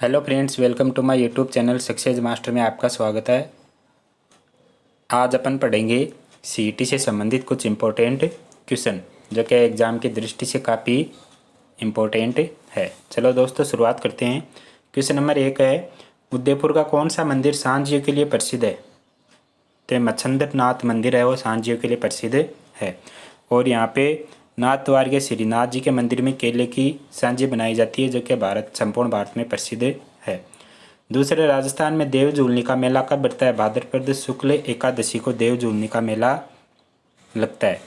Hello friends, welcome to my YouTube channel success master में आपका स्वागत है। आज अपन पढ़ेंगे सीईटी से संबंधित कुछ इम्पोर्टेंट क्वेश्चन जो कि एग्ज़ाम की दृष्टि से काफ़ी इम्पोर्टेंट है। चलो दोस्तों शुरुआत करते हैं। क्वेश्चन नंबर 1 है, उदयपुर का कौन सा मंदिर सांझियों के लिए प्रसिद्ध है? तो मच्छंद्र नाथ मंदिर है वो सांझियों के लिए प्रसिद्ध है। और यहाँ पे नाथद्वार के श्रीनाथ जी के मंदिर में केले की सांझी बनाई जाती है जो कि संपूर्ण भारत में प्रसिद्ध है। दूसरे, राजस्थान में देव झूलने का मेला कब बढ़ता है? भाद्रपद शुक्ल एकादशी को देव झूलने का मेला लगता है।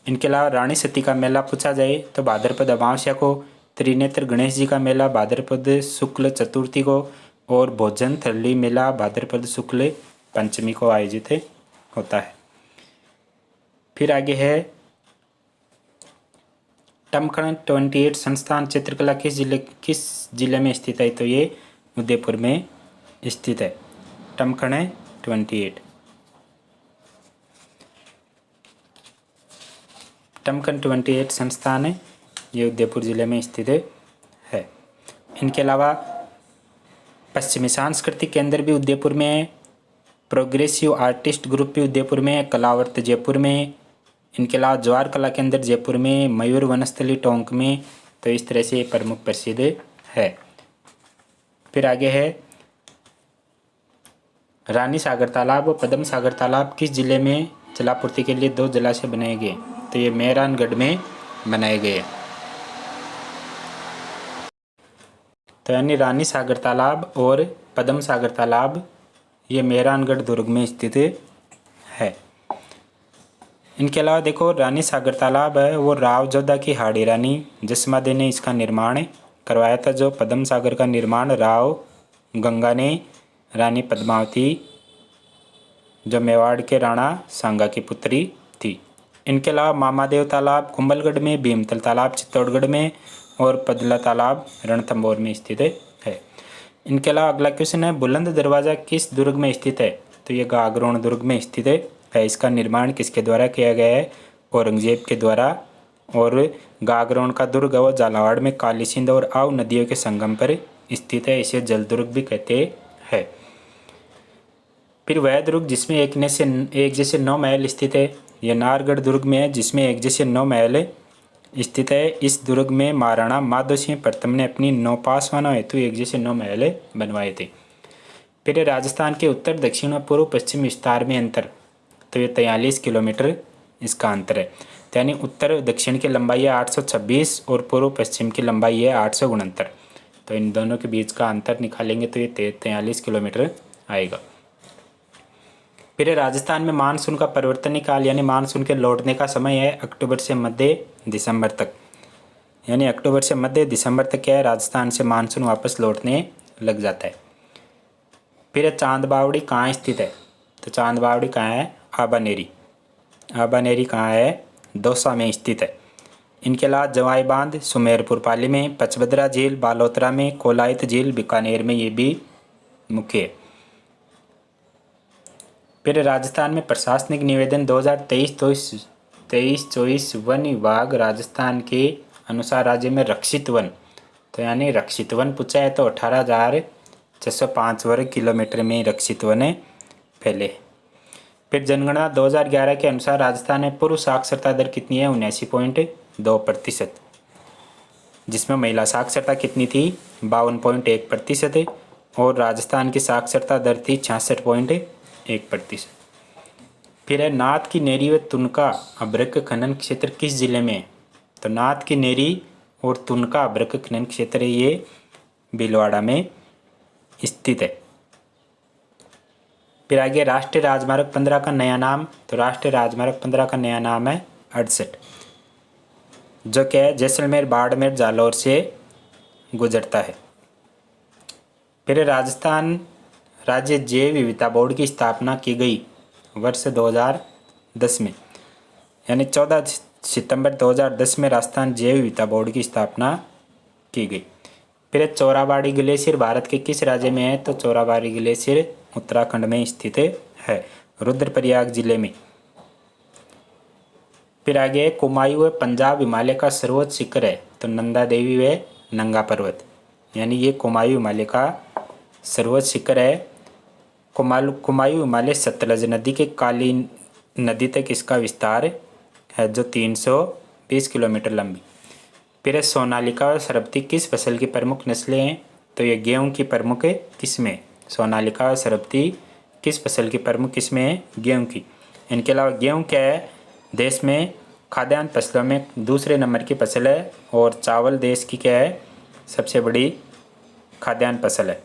इनके अलावा रानी सती का मेला पूछा जाए तो भाद्रपद अमावस्या को, त्रिनेत्र गणेश जी का मेला भाद्रपद शुक्ल चतुर्थी को और भोजन थली मेला भाद्रपद शुक्ल पंचमी को आयोजित होता है। फिर आगे है, टमखण 28 संस्थान चित्रकला किस जिले में स्थित है? तो ये उदयपुर में स्थित है। टमखण 28 टमखण 28 संस्थान है, ये उदयपुर जिले में स्थित है। इनके अलावा पश्चिमी सांस्कृतिक केंद्र भी उदयपुर में है, प्रोग्रेसिव आर्टिस्ट ग्रुप भी उदयपुर में है, कलावर्त जयपुर में। इनके अलावा ज्वार कला केंद्र जयपुर में, मयूर वनस्थली टोंक में। तो इस तरह से प्रमुख प्रसिद्ध है। फिर आगे है, रानी सागर तालाब और पद्म सागर तालाब किस जिले में जलापूर्ति के लिए 2 जलाशय बनाए गए? तो ये मेहरानगढ़ में बनाए गए। तो यानी रानी सागर तालाब और पद्म सागर तालाब ये मेहरानगढ़ दुर्ग में स्थित है। इनके अलावा देखो, रानी सागर तालाब है वो राव जोधा की हाड़ी रानी जसमादे ने इसका निर्माण करवाया था। जो पद्म सागर का निर्माण राव गंगा ने रानी पद्मावती जो मेवाड़ के राणा सांगा की पुत्री थी। इनके अलावा मामादेव तालाब कुंभलगढ़ में, भीमतल तालाब चित्तौड़गढ़ में और पदला तालाब रणथंभौर में स्थित है। इनके अलावा अगला क्वेश्चन है, बुलंद दरवाज़ा किस दुर्ग में स्थित है? तो ये गागरोन दुर्ग में स्थित है। इसका निर्माण किसके द्वारा किया गया है? औरंगजेब के द्वारा। और गागरोन का दुर्ग वो झालावाड़ में काली सिंध और आव नदियों के संगम पर स्थित है। इसे जल दुर्ग भी कहते हैं। फिर वह दुर्ग जिसमें एक जैसे 9 महल स्थित है, यह नाहरगढ़ दुर्ग में है जिसमें एक जैसे 9 महल स्थित है। इस दुर्ग में महाराणा माधो सिंह प्रथम ने अपनी 9 पासवानों हेतु एक जैसे 9 महल बनवाए थे। फिर राजस्थान के उत्तर दक्षिण और पूर्व पश्चिम विस्तार में अंतर, तो ये 43 किलोमीटर इसका अंतर है। यानी उत्तर दक्षिण की लंबाई है 826 और पूर्व पश्चिम की लंबाई है 869। तो इन दोनों के बीच का अंतर निकालेंगे तो ये 43 किलोमीटर आएगा। फिर राजस्थान में मानसून का परिवर्तनीय काल यानी मानसून के लौटने का समय है अक्टूबर से मध्य दिसंबर तक। यानी अक्टूबर से मध्य दिसंबर तक क्या है, राजस्थान से मानसून वापस लौटने लग जाता है। फिर चांद बावड़ी कहाँ स्थित है? तो चांद बावड़ी कहाँ है? आबानेरी कहाँ है? दौसा में स्थित है। इनके अलावा जवाई बांध सुमेरपुर पाली में, पचबदरा झील बालोतरा में, कोलायत झील बीकानेर में, ये भी मुख्य है। फिर राजस्थान में प्रशासनिक निवेदन 2023-24 वन विभाग राजस्थान के अनुसार राज्य में रक्षित वन, तो यानी रक्षित वन पूछा है तो 18,605 वर्ग किलोमीटर में रक्षित वन फैले। फिर जनगणना 2011 के अनुसार राजस्थान में पूर्व साक्षरता दर कितनी है? 79.2%, जिसमें महिला साक्षरता कितनी थी? 52.1% और राजस्थान की साक्षरता दर थी 66.1%। फिर है, नाथ की नेरी व तुनका अभ्रक खनन क्षेत्र किस जिले में है? तो नाथ की नेरी और तुनका अभ्रक खनन क्षेत्र ये भीलवाड़ा में स्थित है। फिर आगे, राष्ट्रीय राजमार्ग 15 का नया नाम, तो राष्ट्रीय राजमार्ग 15 का नया नाम है 68, जो क्या है जैसलमेर बाड़मेर जालौर से गुजरता है। फिर राजस्थान राज्य जैव विविधता बोर्ड की स्थापना की गई वर्ष 2010 में, यानी 14 सितंबर 2010 में राजस्थान जैव विविधता बोर्ड की स्थापना की गई। फिर चोराबाड़ी ग्लेशियर भारत के किस राज्य में है? तो चोराबाड़ी ग्लेशियर उत्तराखंड में स्थित है, रुद्रप्रयाग जिले में। फिर आगे, कुमायूं पंजाब हिमालय का सर्वोच्च शिखर है, तो नंदा देवी व नंगा पर्वत, यानी ये कुमायूं हिमालय का सर्वोच्च शिखर है। कुमायूं हिमालय सतलज नदी के काली नदी तक इसका विस्तार है, जो 320 किलोमीटर लंबी। फिर सोनालिका और सरबती किस फसल की प्रमुख नस्लें हैं? तो ये गेहूं की प्रमुख किस्में। सोनालिका और सरबती किस फसल की प्रमुख किस्में हैं? गेहूं की। इनके अलावा गेहूं क्या है? देश में खाद्यान्न फसलों में दूसरे नंबर की फसल है, और चावल देश की क्या है? सबसे बड़ी खाद्यान्न फसल है।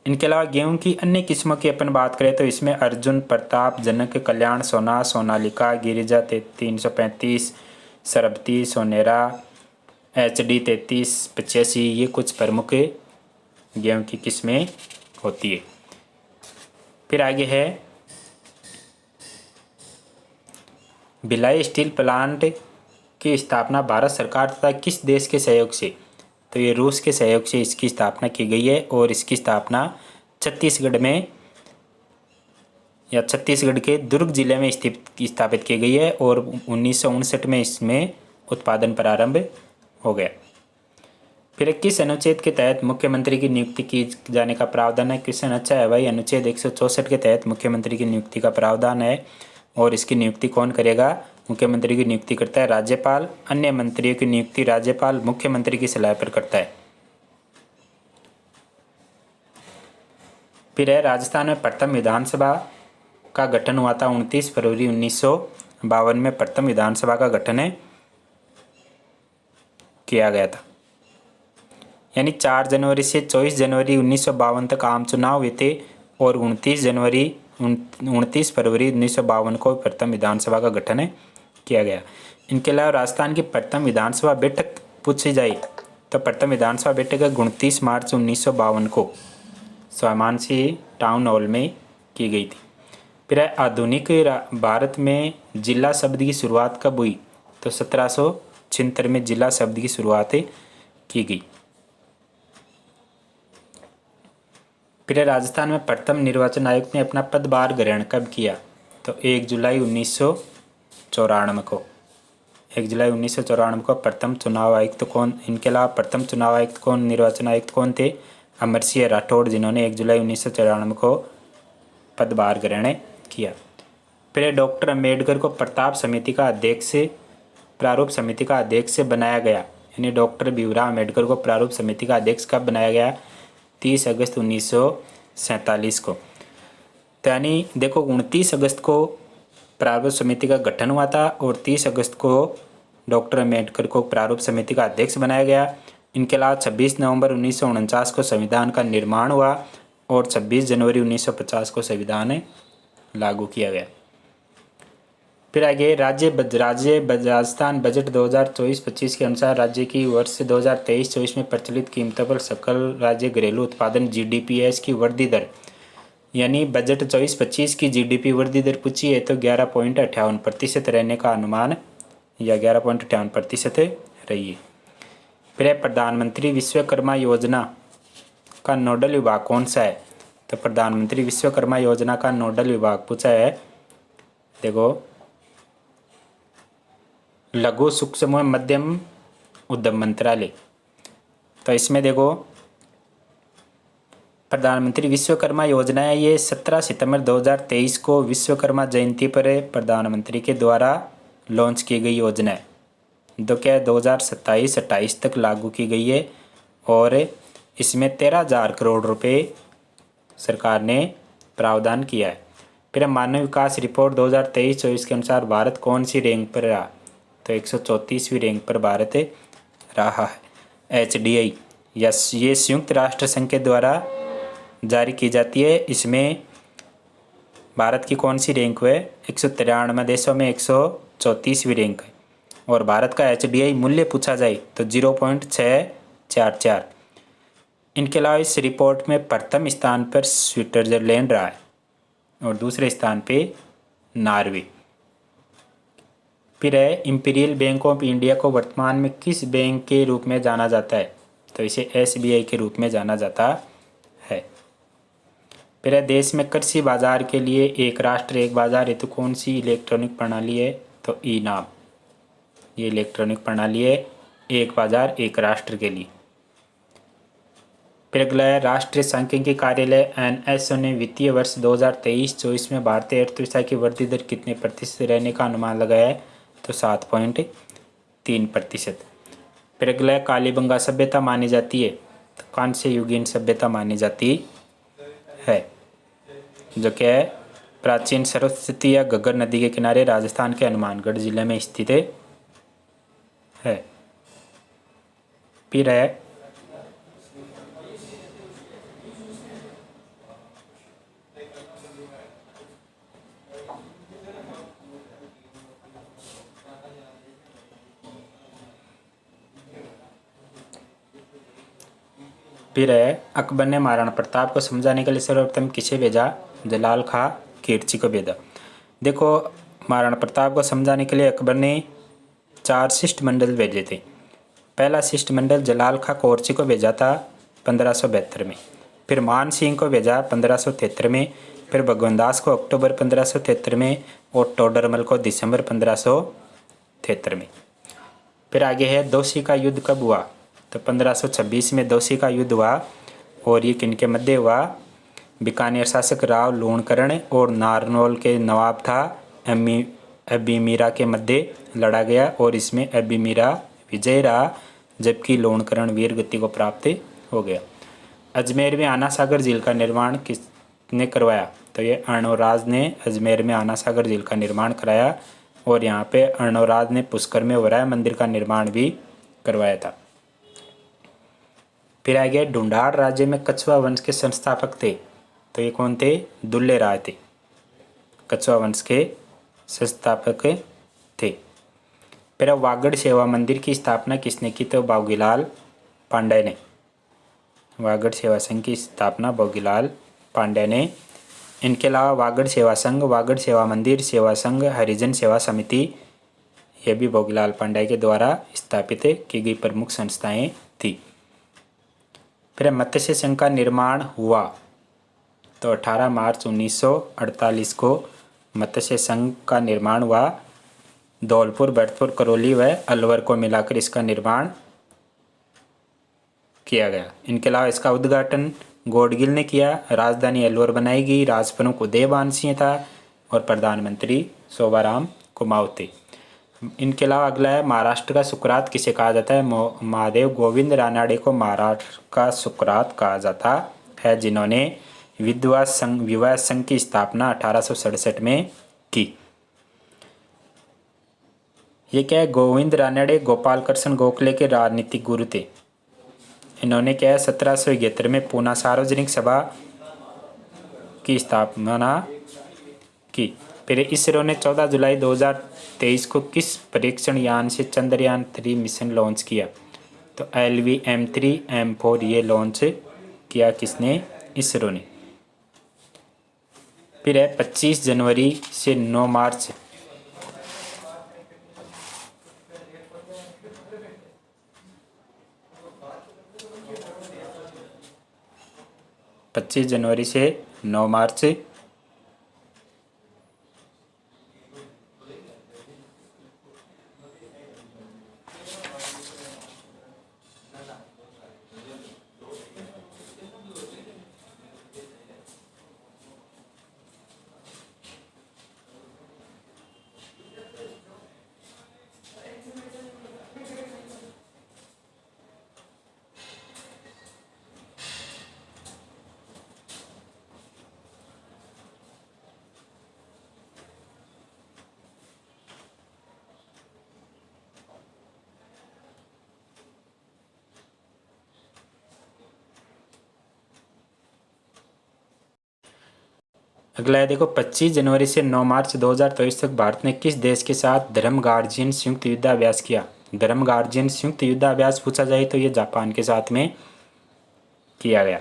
इनके अलावा गेहूं की अन्य किस्मों की अपन बात करें तो इसमें अर्जुन, प्रताप, जनक, कल्याण, सोना, सोनालिका, गिरिजा 335, सरबती, सोनेरा, HD 3385, ये कुछ प्रमुख गेहूं की किस्में होती है। फिर आगे है भिलाई स्टील प्लांट की स्थापना भारत सरकार तथा किस देश के सहयोग से? तो ये रूस के सहयोग से इसकी स्थापना की गई है, और इसकी स्थापना छत्तीसगढ़ में या छत्तीसगढ़ के दुर्ग जिले में स्थापित की गई है, और 1959 में इसमें उत्पादन प्रारंभ हो गया। फिर किस अनुच्छेद के तहत मुख्यमंत्री की नियुक्ति की जाने का प्रावधान है? क्वेश्चन अच्छा है भाई। अनुच्छेद 164 के तहत मुख्यमंत्री की नियुक्ति का प्रावधान है, और इसकी नियुक्ति कौन करेगा? मुख्यमंत्री की नियुक्ति करता है राज्यपाल। अन्य मंत्रियों की नियुक्ति राज्यपाल मुख्यमंत्री की सलाह पर करता है। फिर है राजस्थान में प्रथम विधानसभा का गठन हुआ था 29 फरवरी 1952 में प्रथम विधानसभा का गठन किया गया था। यानी 4 जनवरी से 24 जनवरी 1952 तक आम चुनाव हुए थे, और 29 फरवरी 1952 को प्रथम विधानसभा का गठन किया गया। इनके अलावा राजस्थान की प्रथम विधानसभा बैठक पूछी जाए तो प्रथम विधानसभा बैठक 29 मार्च 1952 को स्वामांसी टाउन हॉल में की गई थी। फिर आधुनिक भारत में जिला शब्द की शुरुआत कब हुई? तो 1776 में जिला शब्द की शुरुआत की गई। फिर राजस्थान में प्रथम निर्वाचन आयुक्त ने अपना पदभार ग्रहण कब किया? तो 1 जुलाई 1994 को। 1 जुलाई 1994 को प्रथम चुनाव आयुक्त कौन? इनके अलावा प्रथम चुनाव आयुक्त कौन, निर्वाचन आयुक्त कौन थे? अमर सिंह राठौड़, जिन्होंने 1 जुलाई 1994 को पदभार ग्रहण किया। फिर डॉक्टर अम्बेडकर को प्रारूप समिति का अध्यक्ष बनाया गया। यानी डॉक्टर भीमराव अम्बेडकर को प्रारूप समिति का अध्यक्ष कब बनाया गया? 30 अगस्त 1947 को। तो यानी देखो 29 अगस्त को प्रारूप समिति का गठन हुआ था, और 30 अगस्त को डॉक्टर अम्बेडकर को प्रारूप समिति का अध्यक्ष बनाया गया। इनके अलावा 26 नवंबर 1949 को संविधान का निर्माण हुआ, और 26 जनवरी 1950 को संविधान लागू किया गया। फिर आगे राजस्थान बजट 2024-25 के अनुसार राज्य की वर्ष 2023-24 में प्रचलित कीमतों पर सकल राज्य घरेलू उत्पादन GDPS की वृद्धि दर, यानी बजट 24-25 की GDP वृद्धि दर पूछी है तो 11.58% रहने का अनुमान, या 11.58% रही है। फिर प्रधानमंत्री विश्वकर्मा योजना का नोडल विभाग कौन सा है? तो प्रधानमंत्री विश्वकर्मा योजना का नोडल विभाग पूछा है, देखो लघु सूक्ष्म मध्यम उद्यम मंत्रालय। तो इसमें देखो प्रधानमंत्री विश्वकर्मा योजना है, ये 17 सितंबर 2023 को विश्वकर्मा जयंती पर प्रधानमंत्री के द्वारा लॉन्च की गई योजना है, जो क्या 2027-28 तक लागू की गई है, और इसमें 13,000 करोड़ रुपए सरकार ने प्रावधान किया है। फिर मानव विकास रिपोर्ट 2023-24 के अनुसार भारत कौन सी रैंक पर रहा? तो 134वीं रैंक पर भारत रहा है। HDI ये संयुक्त राष्ट्र संघ के द्वारा जारी की जाती है। इसमें भारत की कौन सी रैंक है? 193 देशों में 134वीं रैंक है, और भारत का HDI मूल्य पूछा जाए तो 0.644। इनके अलावा इस रिपोर्ट में प्रथम स्थान पर स्विट्जरलैंड रहा है, और दूसरे स्थान पे नॉर्वे। फिर है इंपीरियल बैंक ऑफ इंडिया को वर्तमान में किस बैंक के रूप में जाना जाता है? तो इसे SBI के रूप में जाना जाता है। फिर है देश में कृषि बाजार के लिए एक राष्ट्र एक बाजार हेतु कौन सी इलेक्ट्रॉनिक प्रणाली है? तो ई-नाम, ये इलेक्ट्रॉनिक प्रणाली है एक बाजार एक राष्ट्र के लिए। फिर अगला है राष्ट्रीय सांख्यिकी कार्यालय एनएसओ ने वित्तीय वर्ष 2023-24 में भारतीय अर्थव्यवस्था की वृद्धि दर कितने प्रतिशत रहने का अनुमान लगाया है, तो 7.3%। फिर अगला है कालीबंगा सभ्यता मानी जाती है, तो कांस्य युगीन सभ्यता मानी जाती है, जो क्या है प्राचीन सरस्वती या घग्गर नदी के किनारे राजस्थान के हनुमानगढ़ जिले में स्थित है। फिर है अकबर ने महाराणा प्रताप को समझाने के लिए सर्वप्रथम किसे भेजा, जलाल खां खिलजी को भेजा। देखो महाराणा प्रताप को समझाने के लिए अकबर ने 4 शिष्टमंडल भेजे थे। पहला शिष्टमंडल जलाल खां खिलजी को भेजा था 1572 में, फिर मान सिंह को भेजा 1573 में, फिर भगवानदास को अक्टूबर 1573 में और टोडरमल को दिसंबर 1573 में। फिर आगे है दोषी का युद्ध कब हुआ, तो 1526 में दोषी का युद्ध हुआ, और ये किनके मध्य हुआ, बीकानेर शासक राव लूणकरण और नारनौल के नवाब था अब्बी मीरा के मध्य लड़ा गया, और इसमें अब्बी मीरा विजय रहा, जबकि लूणकरण वीर गति को प्राप्त हो गया। अजमेर में आना सागर झील का निर्माण किसने करवाया, तो ये अर्णोराज ने अजमेर में आना सागर झील का निर्माण कराया, और यहाँ पे अर्णोराज ने पुष्कर में वराह मंदिर का निर्माण भी करवाया था। फिर आगे ढूंढाड़ राज्य में कछुआ वंश के संस्थापक थे, तो ये कौन थे, दुल्ले राय थे, कछुआ वंश के संस्थापक थे। फिर वागड़ सेवा मंदिर की स्थापना किसने की, तो बाबूलाल पांडे ने। वागड़ सेवा संघ की स्थापना बाबूलाल पांडे ने। इनके अलावा वागड़ सेवा संघ, वागड़ सेवा मंदिर सेवा संघ, हरिजन सेवा समिति, ये भी बाबूलाल पांडे के द्वारा स्थापित की गई प्रमुख संस्थाएं थी। फिर मत्स्य संघ का निर्माण हुआ, तो 18 मार्च 1948 को मत्स्य संघ का निर्माण हुआ। धौलपुर, भरतपुर, करौली व अलवर को मिलाकर इसका निर्माण किया गया। इनके अलावा इसका उद्घाटन गोडगिल ने किया। राजधानी अलवर बनाई गई। राजप्रमुख उदयभान सिंह था और प्रधानमंत्री शोभाराम कुमाऊँ थे। इनके अलावा अगला है महाराष्ट्र का सुकरात किसे कहा जाता है, महादेव गोविंद रानाडे को महाराष्ट्र का सुकरात कहा जाता है, जिन्होंने विधवा विवाह संघ की स्थापना 1867 में की। ये क्या है, गोविंद रानाडे गोपाल कृष्ण गोखले के राजनीतिक गुरु थे। इन्होंने क्या है 1771 में पूना सार्वजनिक सभा की स्थापना की। फिर इसरो ने 14 जुलाई 2023 को किस परीक्षण यान से चंद्रयान 3 मिशन लॉन्च किया, तो LVM-3M4 ये लॉन्च किया किसने, इसरो ने। फिर है 25 जनवरी से 9 मार्च 25 जनवरी से 9 मार्च अगला है देखो 25 जनवरी से 9 मार्च 2023 तक भारत ने किस देश के साथ धर्म गार्जियन संयुक्त युद्धाभ्यास किया। धर्म गार्जियन संयुक्त युद्धाभ्यास पूछा जाए तो ये जापान के साथ में किया गया,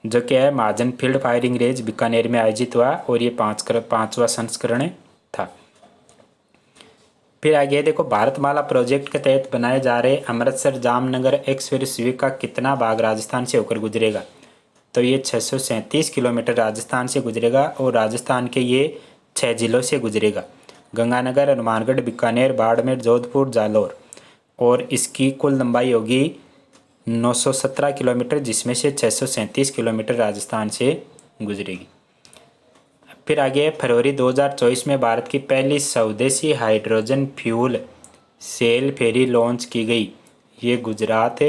जो क्या है महाजन फील्ड फायरिंग रेंज बीकानेर में आयोजित हुआ और ये 5वां संस्करण था। फिर आगे देखो भारतमाला प्रोजेक्ट के तहत बनाए जा रहे अमृतसर जामनगर एक्सप्रेस वे का कितना भाग राजस्थान से होकर गुजरेगा, तो ये 637 किलोमीटर राजस्थान से गुजरेगा और राजस्थान के ये 6 जिलों से गुजरेगा, गंगानगर, हनुमानगढ़, बीकानेर, बाड़मेर, जोधपुर, जालौर, और इसकी कुल लंबाई होगी 917 किलोमीटर, जिसमें से 637 किलोमीटर राजस्थान से गुजरेगी। फिर आगे फरवरी 2024 में भारत की पहली स्वदेशी हाइड्रोजन फ्यूल सेल फेरी लॉन्च की गई। ये गुजरात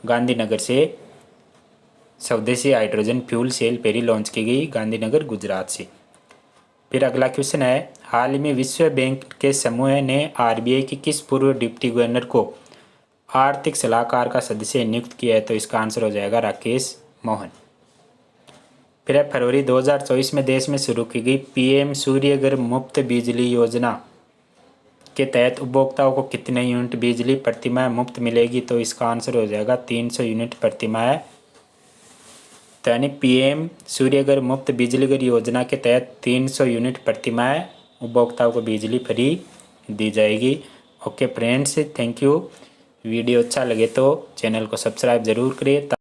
गांधीनगर से स्वदेशी हाइड्रोजन फ्यूल सेल फेरी लॉन्च की गई, गांधीनगर गुजरात से। फिर अगला क्वेश्चन है, हाल ही में विश्व बैंक के समूह ने आरबीआई की किस पूर्व डिप्टी गवर्नर को आर्थिक सलाहकार का सदस्य नियुक्त किया है? तो इसका आंसर हो जाएगा राकेश मोहन। फिर है फरवरी 2024 में देश में शुरू की गई पीएम सूर्यघर मुफ्त बिजली योजना के तहत उपभोक्ताओं को कितने यूनिट बिजली प्रतिमाह मुफ्त मिलेगी? तो इसका आंसर हो जाएगा 300 यूनिट प्रतिमाह। तो यानी पीएम सूर्यघर मुफ्त बिजली घर योजना के तहत 300 यूनिट प्रतिमाह उपभोक्ताओं को बिजली फ्री दी जाएगी। Okay friends, thank you. Video अच्छा लगे तो चैनल को सब्सक्राइब ज़रूर करें।